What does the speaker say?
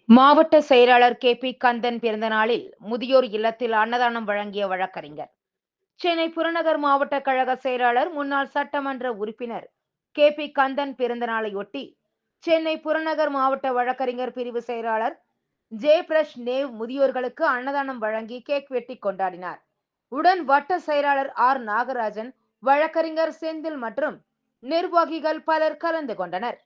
மாவட்ட செயலாளர் கே.பி. கந்தன் பிறந்த நாளில் முதியோர் இல்லத்தில் அன்னதானம் வழங்கிய வழக்கறிஞர். சென்னை புறநகர் மாவட்ட கழக செயலாளர் முன்னாள் சட்டமன்ற உறுப்பினர் கே.பி. கந்தன் பிறந்த நாளையொட்டி சென்னை புறநகர் மாவட்ட வழக்கறிஞர் பிரிவு செயலாளர் ஜெயபிரஷ் நேவ் முதியோர்களுக்கு அன்னதானம் வழங்கி கேக் வெட்டி கொண்டாடினார். உடன் வட்ட செயலாளர் ஆர். நாகராஜன், வழக்கறிஞர் செந்தில் மற்றும் நிர்வாகிகள் பலர் கலந்து கொண்டனர்.